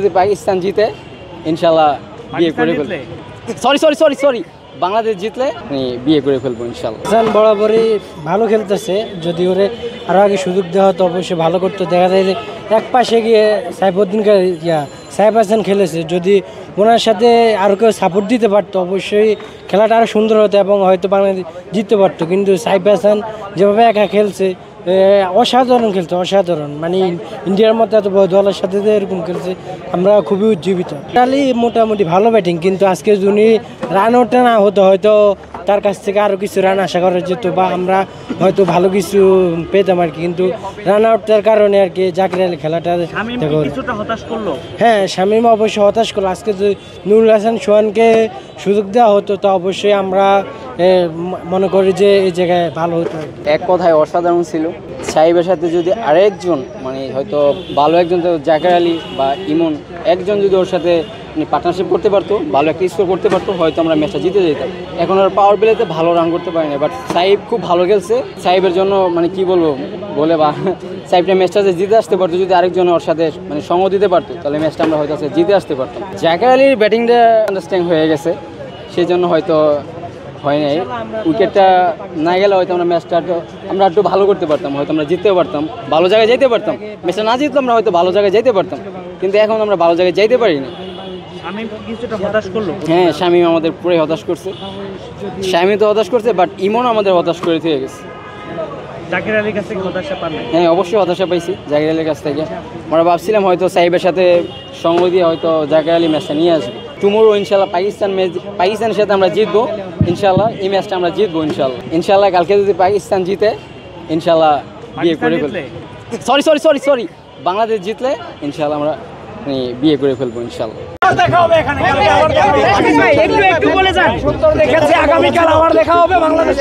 যদি পাকিস্তান জিতে ইনশাল্লাহ বিয়ে করে ফেলবো। সরি বাংলাদেশ জিতলে বিয়ে করে ফেলবো ইনশাল্লাহ। বরাবরই ভালো খেলতেছে, যদি ওরে আরও আগে সুযোগ দেওয়া হতো অবশ্যই ভালো করতো। দেখা যায় যে এক পাশে গিয়ে সাইফুদ্দিনকে সাইফ হাসান খেলেছে, যদি ওনার সাথে আরও কেউ সাপোর্ট দিতে পারতো অবশ্যই খেলাটা আরও সুন্দর হতো এবং হয়তো বাংলাদেশ জিততে পারতো। কিন্তু সাইফ হাসান যেভাবে একা খেলছে অসাধারণ খেলছে, অসাধারণ। মানে ইন্ডিয়ার মতো এত বড় দলের সাথে এরকম খেলছে, আমরা খুবই উজ্জীবিত। ইতালি মোটামুটি ভালো ব্যাটিং, কিন্তু আজকে যদি রান আউটটা না হতো হয়তো তার কাছ থেকে আরও কিছু রান আশা করা যেত বা আমরা হয়তো ভালো কিছু পেতাম আর কি। কিন্তু রান আউটটার কারণে আর কি জাকির আলী খেলাটা হ্যাঁ শামীম অবশ্যই হতাশ করলো। আজকে যদি নুরুল হাসান সোহানকে সুযোগ দেওয়া হতো তো অবশ্যই আমরা মনে করি যে এই জায়গায় ভালো হতো। এক কথায় অসাধারণ ছিল। সাহেবের সাথে যদি আরেকজন মানে হয়তো ভালো একজন জাকির আলী বা ইমন একজন যদি ওর সাথে পার্টনারশিপ করতে পারতো, ভালো একটা স্কোর করতে পারতো, হয়তো আমরা ম্যাচটা জিতে যেতাম। এখন আর পাওয়ার প্লেতে ভালো রান করতে পারি না, বাট সাহেব খুব ভালো খেলছে। সাহেবের জন্য মানে কি বলবো বলে বা সাহেবটা ম্যাচটা যে জিতে আসতে পারতো, যদি আরেকজন ওর সাথে মানে সঙ্গ দিতে পারতো তাহলে ম্যাচটা আমরা হয়তো জিতে আসতে পারতাম। জাকির আলীর ব্যাটিংটা আন্ডারস্ট্যান্ড হয়ে গেছে, সেই জন্য হয়তো হয় নাই। উইকেটটা না গেলে হয়তো আমরা ম্যাচটা আমরা একটু ভালো করতে পারতাম, হয়তো আমরা জিততেও পারতাম, ভালো জায়গায় যেতে পারতাম। ম্যাচটা না জিতলে আমরা হয়তো ভালো জায়গায় যেতে পারতাম, কিন্তু এখন আমরা ভালো জায়গায় যেতে পারি না। হ্যাঁ শামীম আমাদের পুরোই হতাশ করছে, শামীম তো হতাশ করছে, বাট ইমন আমাদের হতাশ করে দিয়ে গেছে। জাকির আলীর কাছ থেকে হতাশা পান? হ্যাঁ অবশ্যই হতাশা পাইছি জাকির আলীর কাছ থেকে। আমরা ভাবছিলাম হয়তো সাহেবের সাথে সঙ্গ দিয়ে হয়তো জাকির আলী ম্যাচটা নিয়ে আসবে। টুমোরো ইনশাল্লাহ পাকিস্তানের সাথে আমরা জিতবো ইনশাল্লাহ। এই ম্যাচটা আমরা জিতবো ইনশাল্লাহ। কালকে যদি পাকিস্তান জিতে ইনশাল্লাহ বিয়ে করে ফেলবো। সরি বাংলাদেশ জিতলে ইনশাল্লাহ আমরা বিয়ে করে ফেলবো ইনশাল্লাহ। একটু বলে যান। আগামীকাল আবার দেখা হবে বাংলাদেশ।